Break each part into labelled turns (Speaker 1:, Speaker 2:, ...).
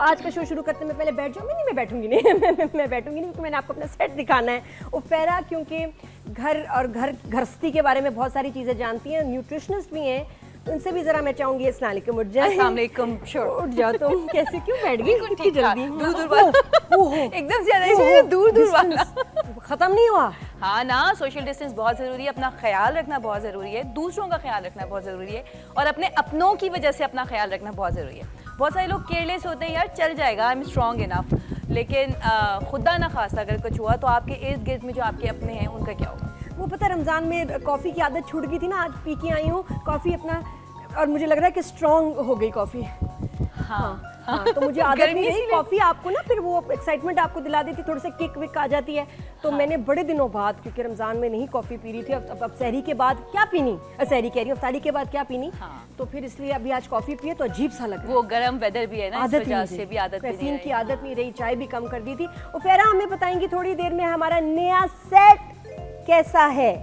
Speaker 1: आज का शो शुरू करते मैं पहले बैठ जाऊँ? मैं बैठूंगी नहीं मैं बैठूंगी नहीं, क्योंकि मैंने आपको अपना सेट दिखाना है। उफेरा क्योंकि घर और गृहस्थी के बारे में बहुत सारी चीज़ें जानती हैं, न्यूट्रिशनिस्ट भी हैं, उनसे भी जरा मैं चाहूंगी अस्सलाम वालेकुम उठ जाए।
Speaker 2: अस्सलाम वालेकुम। श्योर
Speaker 1: उठ जाओ तुम। कैसे क्यों बैठ गई इतनी जल्दी?
Speaker 2: दूर वाला एकदम से ज्यादा दूर वाला
Speaker 1: खत्म नहीं हुआ।
Speaker 2: हाँ ना, सोशल डिस्टेंस बहुत ज़रूरी है, अपना ख्याल रखना बहुत ज़रूरी है, दूसरों का ख्याल रखना बहुत ज़रूरी है, और अपने अपनों की वजह से अपना ख्याल रखना बहुत ज़रूरी है। बहुत सारे लोग केयरलेस होते हैं, यार चल जाएगा, आई एम स्ट्रॉन्ग इनफ, लेकिन खुदा ना खास्ता अगर कुछ हुआ तो आपके इर्द गिर्द में जो आपके अपने हैं उनका क्या होगा?
Speaker 1: वो पता रमज़ान में कॉफ़ी की आदत छूट गई थी ना, आज पी के आई हूँ कॉफ़ी अपना, और मुझे लग रहा है कि स्ट्रॉन्ग हो गई कॉफ़ी। हाँ, तो मुझे आदत नहीं रही कॉफ़ी, आपको ना फिर वो एक्साइटमेंट आपको दिला देती, थोड़ी सी किक विक आ जाती है। तो मैंने बड़े दिनों बाद, क्योंकि रमज़ान में नहीं कॉफ़ी पी रही थी, अब सहरी के बाद क्या पीनी, सहरी कह रही हूँ, अफ्तारी के बाद क्या पीनी, तो फिर इसलिए अभी आज कॉफ़ी पिए तो अजीब सा लगा।
Speaker 2: वो गर्म वेदर भी है ना,
Speaker 1: आदत
Speaker 2: से भी आदत
Speaker 1: कैफीन की आदत नहीं रही, चाय भी कम कर दी थी। उफेरा हमें बताएंगी थोड़ी देर में हमारा नया सेट कैसा है।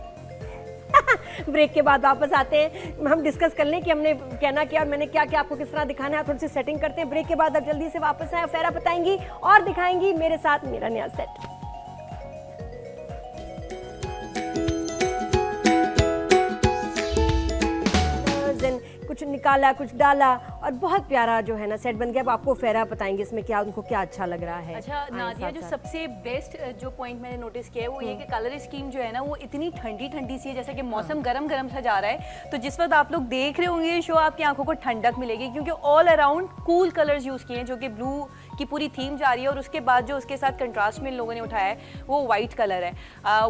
Speaker 1: ब्रेक के बाद वापस आते हैं, हम डिस्कस कर लें कि हमने कहना क्या और मैंने क्या क्या आपको किस तरह दिखाना है, थोड़ी सी सेटिंग करते हैं। ब्रेक के बाद अब जल्दी से वापस आए, फेरा बताएंगी और दिखाएंगी मेरे साथ मेरा नया सेट। कुछ निकाला, कुछ डाला, और बहुत प्यारा जो है ना सेट बन गया। अब आपको फेरा बताएंगे इसमें क्या उनको क्या अच्छा लग रहा है।
Speaker 2: अच्छा नादिया, जो सबसे बेस्ट जो पॉइंट मैंने नोटिस किया है वो ये कि कलर स्कीम जो है ना वो इतनी ठंडी ठंडी सी है, जैसे कि मौसम गरम गरम सा जा रहा है, तो जिस वक्त आप लोग देख रहे होंगे ये शो आपकी आंखों को ठंडक मिलेगी, क्योंकि all around cool colours use किए हैं, जो कि ब्लू की पूरी थीम जा रही है, और उसके बाद जो उसके साथ कंट्रास्ट में इन लोगों ने उठाया है वो वाइट कलर है,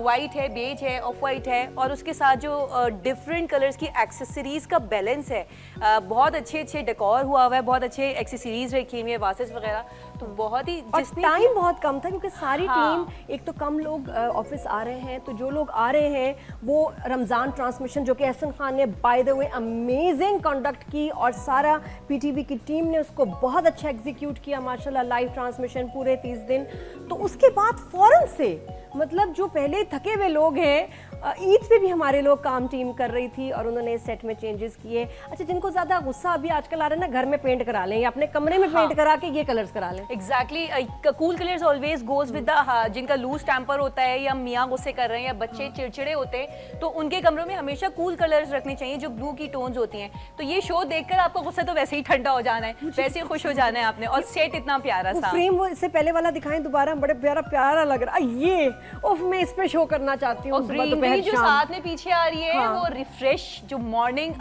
Speaker 2: वाइट है, बेज है, ऑफ वाइट है, और उसके साथ जो डिफरेंट कलर्स की एक्सेसरीज का बैलेंस है, बहुत अच्छे अच्छे डेकोर हुआ हुआ है, बहुत अच्छे एक्सेसरीज रखी हुई है, वासेस वगैरह, तो बहुत ही
Speaker 1: टाइम बहुत कम था क्योंकि सारी टीम, एक तो कम लोग ऑफिस आ रहे हैं, तो जो लोग आ रहे हैं वो रमज़ान ट्रांसमिशन जो कि एहसन खान ने by the way amazing conduct की, और सारा पीटीवी की टीम ने उसको बहुत अच्छा एग्जीक्यूट किया माशाल्लाह, लाइव ट्रांसमिशन पूरे 30 दिन। तो उसके बाद फौरन से, मतलब जो पहले थके हुए लोग हैं, ईद पे भी हमारे लोग काम टीम कर रही थी और उन्होंने सेट में चेंजेस किए। अच्छा, जिनको ज़्यादा गुस्सा अभी आजकल आ रहा है ना, घर में पेंट करा लें या अपने कमरे में पेंट करा के ये कलर्स करा लें।
Speaker 2: Exactly, cool colours always goes with the, जिनका लूज टेम्पर होता है या मियाँ गुस्से कर रहे हैं या बच्चे चिड़चिड़े होते हैं, तो उनके कमरों में हमेशा कूल कलर्स रखने चाहिए जो ब्लू की टोन्स होती हैं। तो ये शो देखकर आपका गुस्सा तो वैसे ही ठंडा हो जाना है, वैसे ही खुश हो जाना है आपने, और सेट इतना प्यारा सा
Speaker 1: फ्रेम, वो इससे पहले वाला दिखाएं दोबारा, बड़े प्यारा लग रहा है ये। उफ, मैं इस पे शो करना चाहती हूँ।
Speaker 2: ग्रीनरी जो साथ में पीछे आ रही है, वो रिफ्रेश, जो मॉर्निंग,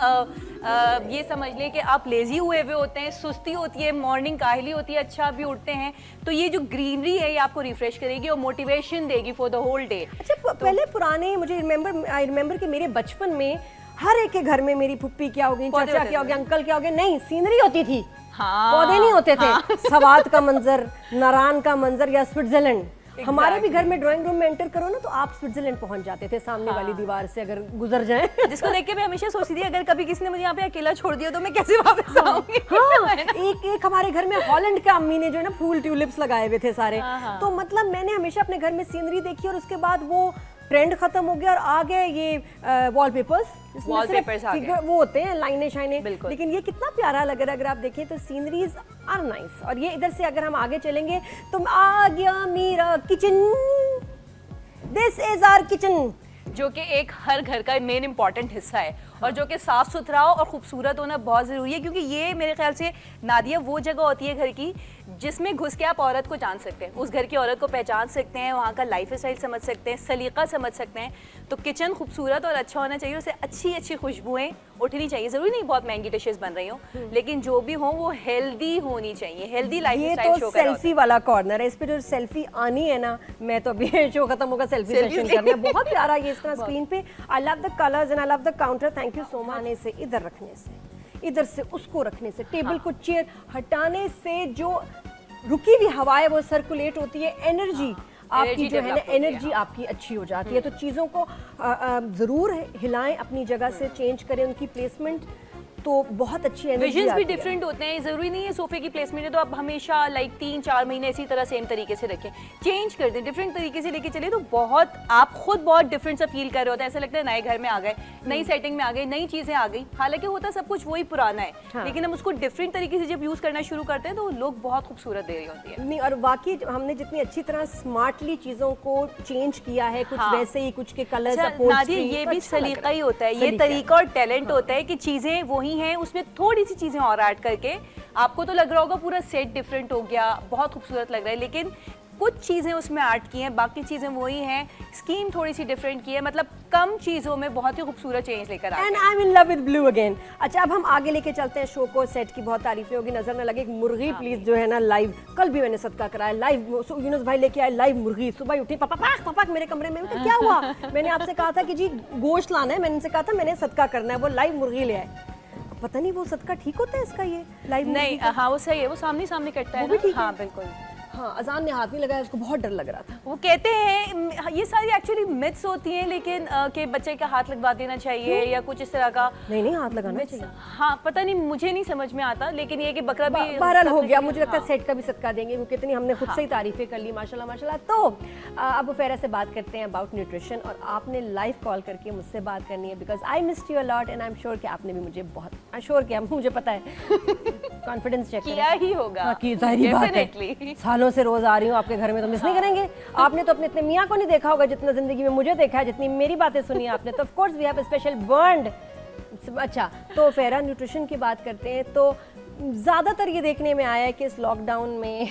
Speaker 2: ये समझ ले कि आप लेजी हुए होते हैं, सुस्ती होती है, मॉर्निंग काहली होती है, अच्छा भी उठते हैं, तो ये जो ग्रीनरी है ये आपको रिफ्रेश करेगी और मोटिवेशन देगी फॉर द होल डे।
Speaker 1: अच्छा, पहले पुराने, मुझे आई रिमेंबर कि मेरे बचपन में हर एक के घर में मेरी फुप्पी क्या हो गई, चाचा क्या हो गया, अंकल क्या हो गया, नहीं सीनरी होती थी, पौधे नहीं होते थे। सवात का मंजर, नारान का मंजर, या स्विट्जरलैंड। हमारे भी घर में ड्राइंग रूम में एंटर करो ना तो आप स्विट्जरलैंड पहुंच जाते थे, सामने वाली दीवार से अगर गुजर जाए।
Speaker 2: जिसको देख के मैं हमेशा सोचती थी अगर कभी किसी ने मुझे यहाँ पे अकेला छोड़ दिया तो मैं कैसे वापस आऊंगी।
Speaker 1: एक हमारे घर में हॉलैंड के अम्मी ने जो है ना फूल ट्यूलिप्स लगाए हुए थे सारे, तो मतलब मैंने हमेशा अपने घर में सीनरी देखी, और उसके बाद वो ट्रेंड खत्म हो गया और आ गए ये वॉलपेपर्स, वो होते हैं लाइनें शाइनें, लेकिन ये कितना प्यारा लग रहा है अगर आप देखें तो। Sceneries are nice. और ये इधर से अगर हम आगे चलेंगे तो आ गया मेरा kitchen, this is our kitchen,
Speaker 2: जो कि एक हर घर का मेन इंपॉर्टेंट हिस्सा है, और जो कि साफ सुथरा हो और खूबसूरत होना बहुत ज़रूरी है, क्योंकि ये मेरे ख्याल से नादिया वो जगह होती है घर की जिसमें घुस के आप औरत को जान सकते हैं, उस घर की औरत को पहचान सकते हैं, वहाँ का लाइफ स्टाइल समझ सकते हैं, सलीका समझ सकते हैं। तो किचन खूबसूरत और अच्छा होना चाहिए, उसे अच्छी अच्छी खुशबुएं उठनी चाहिए। ज़रूरी नहीं बहुत महंगी डिशेस बन रही हो, लेकिन जो भी हो वो हेल्दी होनी चाहिए, healthy life style show.
Speaker 1: Selfie वाला कॉर्नर है, इस पे जो सेल्फी आनी है ना, मैं तो अभी शो खत्म होगा सेल्फी सेशन करना, बहुत प्यारा ये इस तरह स्क्रीन पे। I love the colours and I love the counter, thank you so much. आने से, इधर रखने से, इधर से उसको रखने से, टेबल को चेयर हटाने से जो रुकी हुई हवा है वो सर्कुलेट होती है, एनर्जी आपकी जो है ना, एनर्जी आपकी अच्छी हो जाती है। तो चीज़ों को ज़रूर हिलाएं, अपनी जगह से चेंज करें, उनकी प्लेसमेंट तो बहुत अच्छी एनर्जी
Speaker 2: विजन्स भी
Speaker 1: आती है।
Speaker 2: डिफरेंट होते हैं, जरूरी नहीं है सोफे की प्लेसमेंट है तो आप हमेशा लाइक 3-4 महीने इसी तरह सेम तरीके से रखें, चेंज कर दें, डिफरेंट तरीके से लेके चलिए तो बहुत आप खुद बहुत डिफरेंट सा फील कर रहे होते हैं, ऐसा लगता है नए घर में आ गए, नई सेटिंग में आ गए, नई चीजें आ गई। हालांकि होता सब कुछ वही पुराना है,
Speaker 1: हाँ।
Speaker 2: लेकिन हम उसको डिफरेंट तरीके से जब यूज करना शुरू करते हैं तो लोग बहुत खूबसूरत दे रही होती है।
Speaker 1: नहीं, और वाकई हमने जितनी अच्छी तरह स्मार्टली चीजों को चेंज किया है, कुछ
Speaker 2: हाँ।
Speaker 1: वैसे ही, कुछ के कलर्स
Speaker 2: अच्छा, नादिया ये भी सलीका ही होता है, ये तरीका और टैलेंट होता है कि चीजें वही हैं, उसमें थोड़ी सी चीजें और ऐड करके आपको तो लग रहा होगा पूरा सेट डिफरेंट हो गया, बहुत खूबसूरत लग रहा है, लेकिन कुछ चीजें उसमें ऐड की हैं, बाकी चीजें वही हैं, स्कीम थोड़ी सी डिफरेंट की है, मतलब कम चीजों में बहुत ही खूबसूरत चेंज लेकर आए।
Speaker 1: And I am in love with blue again. अच्छा, अब हम आगे लेके चलते हैं शो को। सेट की बहुत तारीफें होगी, नजर न लगे। एक मुर्गी प्लीज जो है ना लाइव, कल भी मैंने सदका कराया लाइव, यूनुस भाई लेके आए लाइव मुर्गी। सुबह उठी पापा पाक पापा मेरे कमरे में, मैंने कहा क्या हुआ? मैंने आपसे कहा था कि जी गोश्त लाना है, मैंने उनसे कहा था मैंने सदका करना है, वो लाइव मुर्गी ले आए। पता नहीं वो सदका ठीक होता है इसका, ये लाइव
Speaker 2: नहीं, हाँ वो सही है, वो सामने सामने कटता है
Speaker 1: वो भी
Speaker 2: ना?
Speaker 1: ठीक है।
Speaker 2: हाँ बिल्कुल।
Speaker 1: हाँ, अजान ने हाथ नहीं लगाया, उसको बहुत डर लग रहा था।
Speaker 2: वो कहते हैं ये सारी एक्चुअली मिथ्स होती हैं, लेकिन कि बच्चे का हाथ लगवा देना चाहिए या कुछ इस तरह का।
Speaker 1: नहीं नहीं, हाथ लगाना चाहिए।
Speaker 2: हाँ पता नहीं, मुझे नहीं समझ में आता, लेकिन ये कि बकरा भी
Speaker 1: बहरहाल हो गया। मुझे लगता है
Speaker 2: हाँ।
Speaker 1: सेट का भी सदका देंगे, क्योंकि इतनी हमने खुद से ही तारीफें कर ली, माशाल्लाह माशाल्लाह। तो अब फेरा से बात करते हैं अबाउट न्यूट्रिशन, और आपने लाइव कॉल करके मुझसे बात करनी है, because I missed you a lot and I am sure कि आपने भी मुझे बहुत श्योर किया, मुझे पता है, कॉन्फिडेंस चेक
Speaker 2: किया ही होगा।
Speaker 1: हाँ, की जाहिर बात है,
Speaker 2: Definitely।
Speaker 1: सालों से रोज आ रही हूँ आपके घर में, तो मिस नहीं करेंगे। आपने तो अपने इतने मियाँ को नहीं देखा होगा जितना जिंदगी में मुझे देखा है, जितनी मेरी बातें सुनी है आपने, तो of course we have a special bond. अच्छा, तो फेरा न्यूट्रिशन की बात करते हैं, तो ज़्यादातर ये देखने में आया है कि इस लॉकडाउन में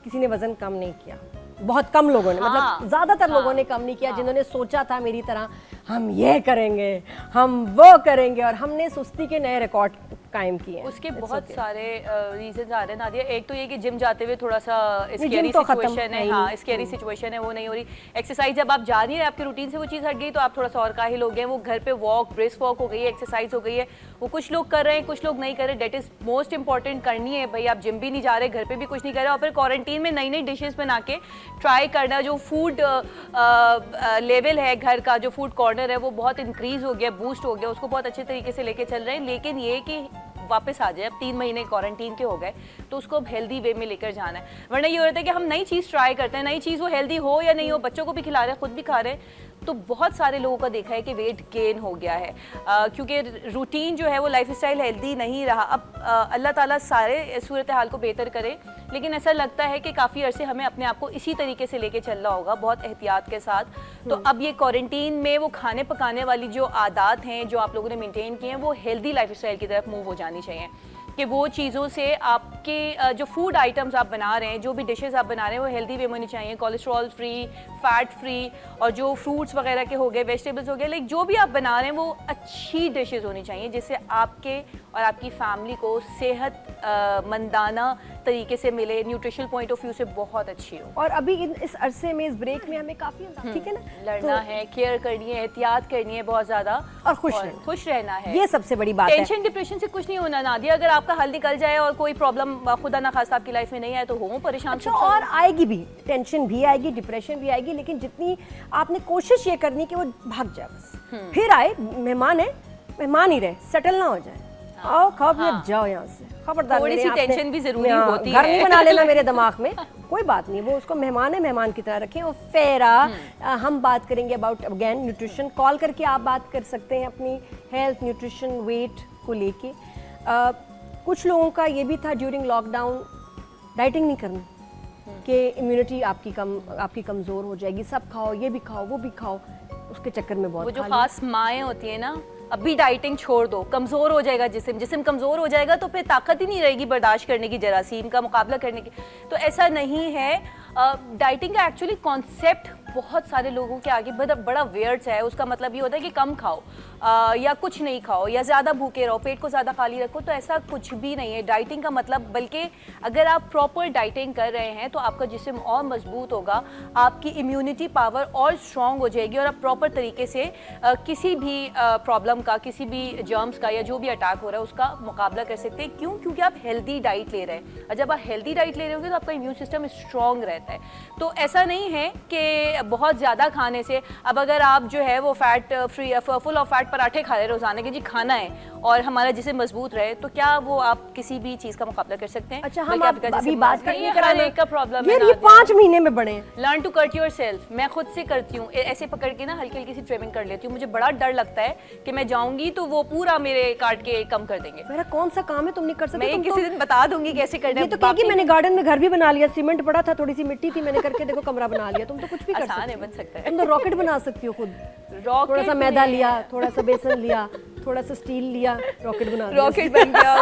Speaker 1: किसी ने वज़न कम नहीं किया, बहुत कम लोगों ने,
Speaker 2: हाँ,
Speaker 1: मतलब ज़्यादातर लोगों ने कम नहीं किया, जिन्होंने सोचा था मेरी तरह हम ये करेंगे, हम वो करेंगे, और हमने सुस्ती के नए रिकॉर्ड कायम किए हैं।
Speaker 2: उसके बहुत सारे रीजंस आ रहे हैं नादिया। एक तो ये कि जिम जाते हुए थोड़ा सा
Speaker 1: जिम
Speaker 2: स्कैरी
Speaker 1: तो खत्म
Speaker 2: सिचुएशन है,
Speaker 1: नहीं।
Speaker 2: हाँ स्कैरी सिचुएशन है, वो नहीं हो रही। एक्सरसाइज जब आप जा रही है, आपके रूटीन से वो चीज़ हट गई तो आप थोड़ा सा और काहिल हो गए। वो घर पे वॉक, ब्रिस्क वॉक हो गई है, एक्सरसाइज हो गई है, वो कुछ लोग कर रहे हैं, कुछ लोग नहीं कर रहे। डेट इज मोस्ट इंपॉर्टेंट करनी है भाई। आप जिम भी नहीं जा रहे, घर पे भी कुछ नहीं कर रहे, और फिर क्वारंटीन में नई नई डिशेस बना के ट्राई करना। जो फूड लेवल है घर का, जो फूड कॉर्नर है, वो बहुत इंक्रीज हो गया, बूस्ट हो गया, उसको बहुत अच्छे तरीके से लेके चल रहे हैं। लेकिन ये कि वापस आ जाए, अब 3 महीने क्वारंटीन के हो गए, तो उसको अब हेल्दी वे में लेकर जाना है। वरना ये होता है कि हम नई चीज़ ट्राई करते हैं, नई चीज़ वो हेल्दी हो या नहीं हो, बच्चों को भी खिला रहे हैं, खुद भी खा रहे हैं, तो बहुत सारे लोगों का देखा है कि वेट गेन हो गया है, क्योंकि रूटीन जो है वो लाइफस्टाइल हेल्दी नहीं रहा। अब अल्लाह ताला सारे सूरत हाल को बेहतर करे, लेकिन ऐसा लगता है कि काफ़ी अरसे हमें अपने आप को इसी तरीके से लेके चलना होगा, बहुत एहतियात के साथ। तो अब ये क्वारंटीन में वो खाने पकाने वाली जो आदत हैं जो आप लोगों ने मेंटेन की हैं, वो हेल्दी लाइफस्टाइल की तरफ मूव हो जानी चाहिए, कि वो चीज़ों से आपके जो फूड आइटम्स आप बना रहे हैं, जो भी डिशेस आप बना रहे हैं, वो हेल्दी वे में होनी चाहिए, कोलेस्ट्रॉल फ्री, फैट फ्री, और जो फ्रूट्स वगैरह के हो गए, वेजिटेबल्स हो गए, लाइक जो भी आप बना रहे हैं वो अच्छी डिशेस होनी चाहिए, जिससे आपके और आपकी फैमिली को सेहत मंदाना तरीके से मिले, न्यूट्रिशनल पॉइंट ऑफ व्यू से बहुत अच्छी हो।
Speaker 1: और अभी इस अरसे में, इस ब्रेक में हमें काफ़ी, ठीक है ना,
Speaker 2: लड़ना है, केयर करनी है, एहतियात करनी है बहुत ज़्यादा,
Speaker 1: और खुश
Speaker 2: रहना है।
Speaker 1: ये सबसे बड़ी बात है।
Speaker 2: टेंशन डिप्रेशन से कुछ नहीं होना नादिया। अगर आपका हल निकल जाए और कोई प्रॉब्लम खुदा ना खास्ता आपकी लाइफ में नहीं आए तो हो परेशान।
Speaker 1: अच्छा, और आएगी भी, टेंशन भी आएगी, डिप्रेशन भी आएगी, लेकिन जितनी आपने कोशिश ये करनी कि वो भाग जाए बस। फिर आए, मेहमान है, मेहमान ही रहे, सेटल ना हो जाए, आओ खाओ पियो जाओ यहाँ से, खबरदार।
Speaker 2: थोड़ी सी टेंशन भी जरूरी होती
Speaker 1: घर
Speaker 2: है।
Speaker 1: नहीं बना लेना मेरे दिमाग में, कोई बात नहीं, वो उसको मेहमान है, मेहमान की तरह रखें। और फेरा हम बात करेंगे अबाउट अगेन न्यूट्रिशन। कॉल करके आप बात कर सकते हैं अपनी हेल्थ, न्यूट्रिशन, वेट को लेके। कुछ लोगों का ये भी था ड्यूरिंग लॉकडाउन, डाइटिंग नहीं करनी, कि इम्यूनिटी आपकी कमज़ोर हो जाएगी, सब खाओ, ये भी खाओ, वो भी खाओ, उसके चक्कर में बहुत
Speaker 2: वो जो खास माएँ होती है ना, अभी डाइटिंग छोड़ दो, कमज़ोर हो जाएगा जिस्म कमज़ोर हो जाएगा तो फिर ताकत ही नहीं रहेगी बर्दाश्त करने की, जरासीम का मुकाबला करने की। तो ऐसा नहीं है। डाइटिंग का एक्चुअली कॉन्सेप्ट बहुत सारे लोगों के आगे बड़ा वियर्ड है। उसका मतलब ये होता है कि कम खाओ या कुछ नहीं खाओ या ज़्यादा भूखे रहो, पेट को ज़्यादा खाली रखो, तो ऐसा कुछ भी नहीं है डाइटिंग का मतलब। बल्कि अगर आप प्रॉपर डाइटिंग कर रहे हैं तो आपका जिस्म और मजबूत होगा, आपकी इम्यूनिटी पावर और स्ट्रॉन्ग हो जाएगी, और आप प्रॉपर तरीके से किसी भी प्रॉब्लम का, किसी भी जर्म्स का या जो भी अटैक हो रहा है उसका मुकाबला कर सकते हैं। क्यों? क्योंकि आप हेल्दी डाइट ले रहे हैं, और जब आप हेल्दी डाइट ले रहे होंगे तो आपका इम्यून सिस्टम स्ट्रॉन्ग रहता है। तो ऐसा नहीं है कि बहुत ज़्यादा खाने से, अब अगर आप जो है वो fat free, full of fat पराठे खा रहे हैं रोजाना के जी खाना है और हमारा जिसे मजबूत रहे, तो क्या वो आप किसी भी चीज का मुकाबला कर सकते हैं?
Speaker 1: अच्छा, हम
Speaker 2: बल्कि आपका
Speaker 1: अभी
Speaker 2: जैसे
Speaker 1: बात
Speaker 2: हर
Speaker 1: करने
Speaker 2: एक का प्रॉब्लम
Speaker 1: यार,
Speaker 2: है
Speaker 1: ये 5 महीने में बढ़े हैं।
Speaker 2: Learn to cut yourself. मैं खुद से करती हूँ, ऐसे पकड़ के ना हल्की हल्की सी ट्रिमिंग कर लेती हूँ। मुझे बड़ा डर लगता है कि मैं जाऊंगी तो वो पूरा मेरे काट के कम कर देंगे।
Speaker 1: मेरा कौन सा काम है तुम नहीं कर सकते?
Speaker 2: मैं
Speaker 1: तुम
Speaker 2: किसी दिन बता दूंगी कैसे करना
Speaker 1: ये
Speaker 2: है।
Speaker 1: तो कहेगी मैंने गार्डन में घर भी बना लिया, सीमेंट पड़ा था, थोड़ी सी मिट्टी थी, मैंने करके देखो कमरा बना लिया। तुम तो कुछ भी कर
Speaker 2: आसान
Speaker 1: सकती
Speaker 2: है,
Speaker 1: हो।
Speaker 2: बन सकता है।
Speaker 1: तुम तो रॉकेट बना सकती हो खुद। थोड़ा सा मैदा लिया, थोड़ा सा बेसन लिया, थोड़ा सा स्टील लिया, रॉकेट बना लिया।
Speaker 2: रॉकेट बन गया।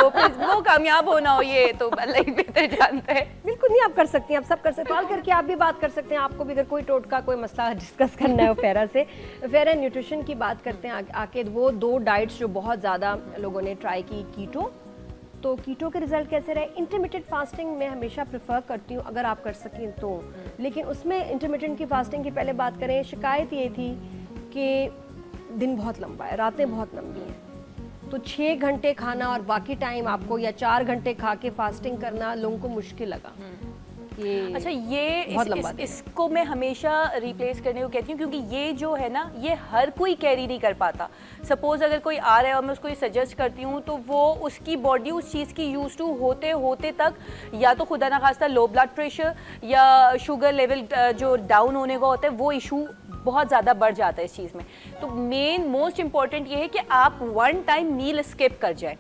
Speaker 2: वो कामयाब होना हो ये तो अल्लाह ही बेहतर जानता है।
Speaker 1: बिल्कुल नहीं, आप कर सकती हैं, आप सब कर सकते हैं। कॉल करके आप भी बात कर सकते हैं। आपको भी अगर कोई टोटका, कोई मसला डिस्कस करना है फेरा से, फेरा न्यूट्रिशन की बात करते हैं आके। वो 2 डाइट्स जो बहुत ज़्यादा लोगों ने ट्राई की, कीटो, तो कीटो के रिजल्ट कैसे रहे? इंटरमिटेंट फास्टिंग मैं हमेशा प्रेफर करती हूँ अगर आप कर सकें तो, लेकिन उसमें इंटरमिटेंट की फास्टिंग की पहले बात करें, शिकायत ये थी कि दिन बहुत लंबा है, रातें बहुत लंबी हैं, तो 6 घंटे खाना और बाकी टाइम आपको या 4 घंटे खा के फास्टिंग करना लोगों को मुश्किल लगा। ये
Speaker 2: अच्छा, ये इसको मैं हमेशा रिप्लेस करने को कहती हूँ, क्योंकि ये जो है ना, ये हर कोई कैरी नहीं कर पाता। सपोज अगर कोई आ रहा है और मैं उसको ये सजेस्ट करती हूँ, तो वो उसकी बॉडी उस चीज़ की यूज टू होते होते तक या तो खुदा ना खास्ता लो ब्लड प्रेशर या शुगर लेवल जो डाउन होने का होता है, वो इशू बहुत ज़्यादा बढ़ जाता है इस चीज़ में। तो मेन मोस्ट इंपॉर्टेंट ये है कि आप 1 टाइम मील स्किप कर जाए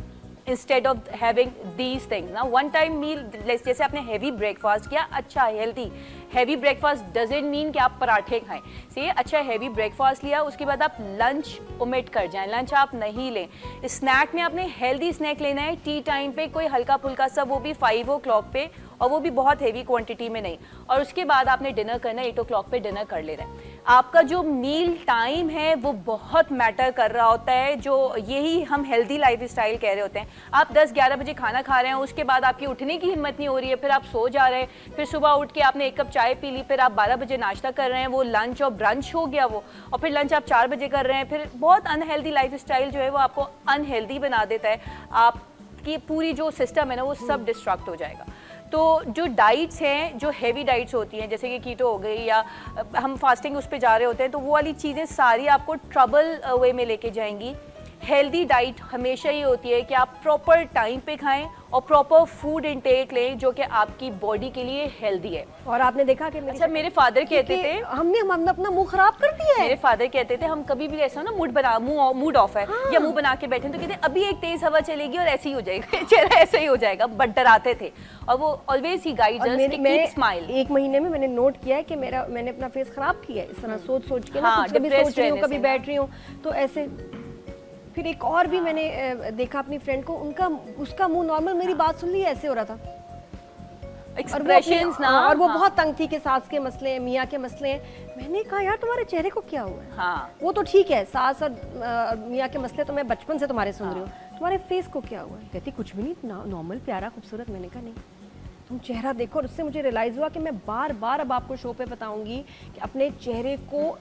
Speaker 2: instead of having these things ना। 1 टाइम मील, जैसे आपने हैवी ब्रेकफास्ट किया, अच्छा healthy heavy breakfast doesn't mean कि आप पराठे खाएं। से अच्छा हैवी ब्रेकफास्ट लिया, उसके बाद आप लंच ओमिट कर जाएं, लंच आप नहीं लें। स्नैक में आपने हेल्दी स्नैक लेना है टी टाइम पे, कोई हल्का फुल्का सा, वो भी 5 o'clock पे, और वो भी बहुत हेवी क्वांटिटी में नहीं। और उसके बाद आपने डिनर करना है, 8 o'clock पे डिनर कर लेना है। आपका जो मील टाइम है वो बहुत मैटर कर रहा होता है, जो यही हम हेल्दी लाइफस्टाइल कह रहे होते हैं। आप 10-11 बजे खाना खा रहे हैं, उसके बाद आपकी उठने की हिम्मत नहीं हो रही है, फिर आप सो जा रहे हैं, फिर सुबह उठ के आपने 1 कप चाय पी ली, फिर आप 12 बजे नाश्ता कर रहे हैं, वो लंच और ब्रंच हो गया वो, और फिर लंच आप 4 बजे कर रहे हैं। फिर बहुत अनहेल्दी लाइफस्टाइल जो है वो आपको अनहेल्दी बना देता है। आपकी पूरी जो सिस्टम है ना, वो सब डिस्ट्रक्ट हो जाएगा। तो जो डाइट्स हैं, जो हेवी डाइट्स होती हैं, जैसे कि कीटो हो गई, या हम फास्टिंग उस पे जा रहे होते हैं, तो वो वाली चीज़ें सारी आपको ट्रबल वे में लेके जाएंगी। हेल्दी डाइट हमेशा ये होती है कि आप प्रॉपर टाइम पे खाएं और प्रॉपर फूड इनटेक लें जो कि आपकी बॉडी के लिए हेल्दी है।
Speaker 1: और आपने देखा कि
Speaker 2: अच्छा, मेरे फादर कहते थे,
Speaker 1: हमने अपना मुंह खराब कर दिया है।
Speaker 2: मेरे फादर कहते थे हम कभी भी ऐसा ना मूड ऑफ है, हाँ, या मुंह बना के बैठे तो कहते अभी एक तेज हवा चलेगी और ऐसे ही हो जाएगा, चेहरा ऐसे ही हो जाएगा, बट डराते थे। और वो ऑलवेज ही guides us to keep smile.
Speaker 1: 1 महीने में मैंने नोट किया है कि मैंने अपना फेस खराब किया है इस तरह सोच के ना, कभी सोच रही हूँ, कभी बैठ रही हूँ, तो ऐसे। फिर एक और भी मैंने देखा अपनी फ्रेंड को, उसका मुंह नॉर्मल, मेरी बात सुन ली ऐसे हो रहा था,
Speaker 2: एक्सप्रेशंस ना,
Speaker 1: और वो बहुत तंग थी कि सास के मसले हैं, मियाँ के मसले हैं। मैंने कहा यार तुम्हारे चेहरे को क्या हुआ है?
Speaker 2: हाँ।
Speaker 1: वो तो ठीक है, सास और मियाँ के मसले तो मैं बचपन से तुम्हारे सुन रही हूँ, तुम्हारे फेस को क्या हुआ है? कहती कुछ भी नहीं, नॉर्मल प्यारा खूबसूरत। मैंने कहा नहीं, तुम चेहरा देखो। और उससे मुझे रियलाइज़ हुआ कि मैं बार बार अब आपको शो पे बताऊंगी कि अपने चेहरे को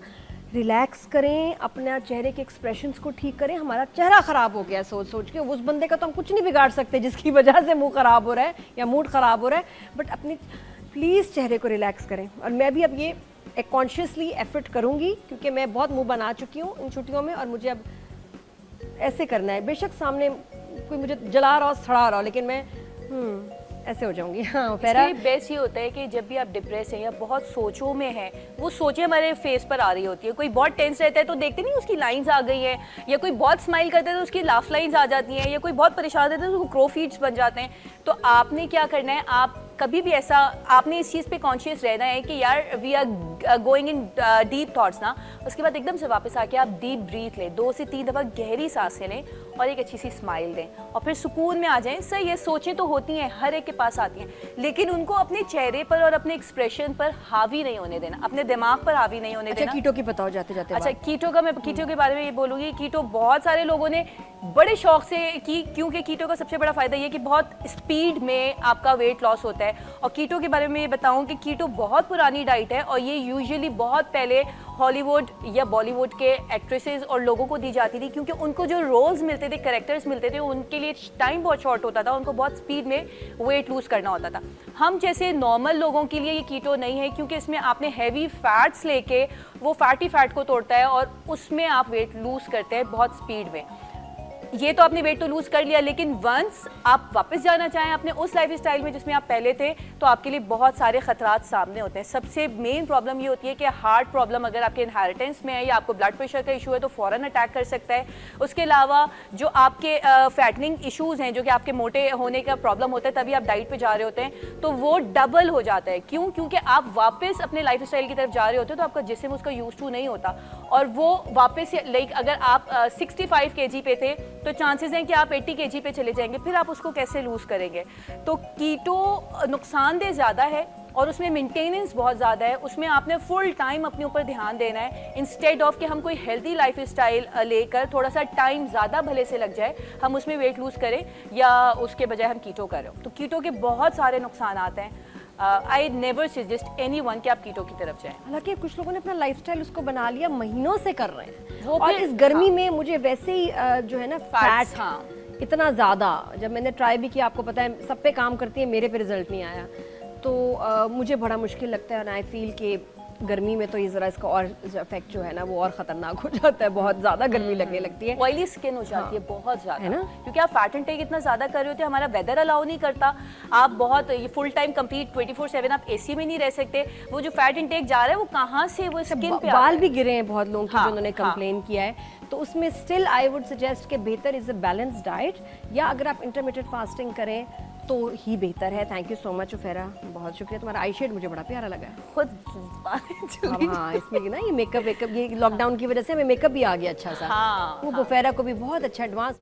Speaker 1: रिलैक्स करें, अपने चेहरे के एक्सप्रेशंस को ठीक करें। हमारा चेहरा ख़राब हो गया सोच के, उस बंदे का तो हम कुछ नहीं बिगाड़ सकते जिसकी वजह से मुंह ख़राब हो रहा है या मूड ख़राब हो रहा है, बट अपने प्लीज़ चेहरे को रिलैक्स करें। और मैं भी अब ये एक कॉन्शियसली एफर्ट करूँगी, क्योंकि मैं बहुत मुँह बना चुकी हूँ इन छुट्टियों में, और मुझे अब ऐसे करना है। बेशक सामने कोई मुझे जला रहा हो, सड़ा रहा हो, लेकिन मैं ऐसे हो जाऊंगी। हाँ,
Speaker 2: बेस्ट ये होता है कि जब भी आप डिप्रेस हैं या बहुत सोचों में हैं, वो सोचें हमारे फेस पर आ रही होती है। कोई बहुत टेंस रहता है तो देखते नहीं उसकी लाइंस आ गई हैं, या कोई बहुत स्माइल करता है तो उसकी लाफ लाइंस आ जाती हैं, या कोई बहुत परेशान रहता है तो उसको क्रो फीट्स बन जाते हैं। तो आपने क्या करना है, आप कभी भी ऐसा, आपने इस चीज़ पे कॉन्शियस रहना है कि यार we are going in deep thoughts ना, उसके बाद एकदम से वापस आके आप डीप ब्रीथ लें, 2 से 3 दफ़ा गहरी सांसें लें और एक अच्छी सी स्माइल दें, और फिर सुकून में आ जाएं। सर, ये सोचें तो होती हैं, हर एक के पास आती हैं, लेकिन उनको अपने चेहरे पर और अपने एक्सप्रेशन पर हावी नहीं होने देना, अपने दिमाग पर हावी नहीं होने देना।
Speaker 1: कीटो की बताओ जाते जाते।
Speaker 2: अच्छा, कीटो का, मैं कीटो के बारे में ये बोलूँगी। कीटो बहुत सारे लोगों ने बड़े शौक से की, क्योंकि कीटो का सबसे बड़ा फ़ायदा ये कि बहुत स्पीड में आपका वेट लॉस होता है। और कीटो के बारे में ये बताऊं कि कीटो बहुत पुरानी डाइट है, और ये यूजुअली बहुत पहले हॉलीवुड या बॉलीवुड के एक्ट्रेसेस और लोगों को दी जाती थी, क्योंकि उनको जो रोल्स मिलते थे, कैरेक्टर्स मिलते थे, उनके लिए टाइम बहुत शॉर्ट होता था, उनको बहुत स्पीड में वेट लूज करना होता था। हम जैसे नॉर्मल लोगों के लिए ये कीटो नहीं है, क्योंकि इसमें आपने हैवी फैट्स लेके वो फैटी फैट को तोड़ता है और उसमें आप वेट लूज करते हैं बहुत स्पीड में। ये तो आपने वेट तो लूज कर लिया, लेकिन वंस आप वापस जाना चाहें अपने उस लाइफ स्टाइल में जिसमें आप पहले थे, तो आपके लिए बहुत सारे खतरात सामने होते हैं। सबसे मेन प्रॉब्लम ये होती है कि हार्ट प्रॉब्लम अगर आपके इनहेरिटेंस में है या आपको ब्लड प्रेशर का इशू है तो फ़ौरन अटैक कर सकता है। उसके अलावा जो आपके फैटनिंग इशूज़ हैं, जो कि आपके मोटे होने का प्रॉब्लम होता है, तभी आप डाइट पे जा रहे होते हैं, तो वो डबल हो जाता है। क्यों? क्योंकि आप वापस अपने लाइफ स्टाइल की तरफ जा रहे होते हैं, तो आपका जिस्म उसका यूज टू नहीं होता, और वो वापस लाइक अगर आप 65 kg पे थे तो चांसेस हैं कि आप 80 kg पे चले जाएंगे, फिर आप उसको कैसे लूज करेंगे। तो कीटो नुकसानदेह ज़्यादा है और उसमें मेंटेनेंस बहुत ज़्यादा है। उसमें आपने फुल टाइम अपने ऊपर ध्यान देना है, इंस्टेड ऑफ कि हम कोई हेल्दी लाइफ स्टाइल लेकर थोड़ा सा टाइम ज़्यादा भले से लग जाए, हम उसमें वेट लूज करें, या उसके बजाय हम कीटो करें। तो कीटो के बहुत सारे नुकसान आते हैं। आई नेवर सजेस्ट एनीवन कि आप कीटो की तरफ जाएं।
Speaker 1: हालांकि कुछ लोगों ने अपना लाइफस्टाइल उसको बना लिया, महीनों से कर रहे हैं,
Speaker 2: वो
Speaker 1: और
Speaker 2: फिर-
Speaker 1: इस गर्मी
Speaker 2: हाँ।
Speaker 1: में मुझे वैसे ही जो है ना
Speaker 2: Fats,
Speaker 1: फैट
Speaker 2: हाँ।
Speaker 1: इतना ज़्यादा, जब मैंने ट्राई भी किया, आपको पता है सब पे काम करती है, मेरे पे रिजल्ट नहीं आया, तो मुझे बड़ा मुश्किल लगता है। और आई फील कि गर्मी में तो ये ज़रा इसका और इफेक्ट जो है ना वो और ख़तरनाक हो जाता है, बहुत ज़्यादा गर्मी लगने लगती है।
Speaker 2: ऑयली स्किन हो जाती है बहुत ज़्यादा,
Speaker 1: है ना?
Speaker 2: क्योंकि आप फैट इंटेक इतना ज़्यादा कर रहे होते हैं, हमारा वेदर अलाउ नहीं करता। आप बहुत ये फुल टाइम कंप्लीट 24/7 आप एसी में नहीं रह सकते। वो जो फैट इंटेक जा रहा है वो कहाँ से वो स्किन पे
Speaker 1: बाल भी गिरे हैं बहुत लोगों के,
Speaker 2: हाँ,
Speaker 1: जिन्होंने
Speaker 2: हाँ।
Speaker 1: कंप्लेन किया है। तो उसमें स्टिल आई वुड सजेस्ट कि बेहतर इज़ अ बैलेंस डाइट, या अगर आप इंटरमीडिएट फास्टिंग करें तो ही बेहतर है। थैंक यू सो मच उफेरा, बहुत शुक्रिया। तुम्हारा आई शेड मुझे बड़ा प्यारा लगा है।
Speaker 2: खुद
Speaker 1: अब हाँ, इसमें ना ये मेकअप ये लॉकडाउन की वजह से हमें मेकअप भी आ गया अच्छा सा।
Speaker 2: हाँ,
Speaker 1: वो बुफेरा को भी बहुत अच्छा एडवांस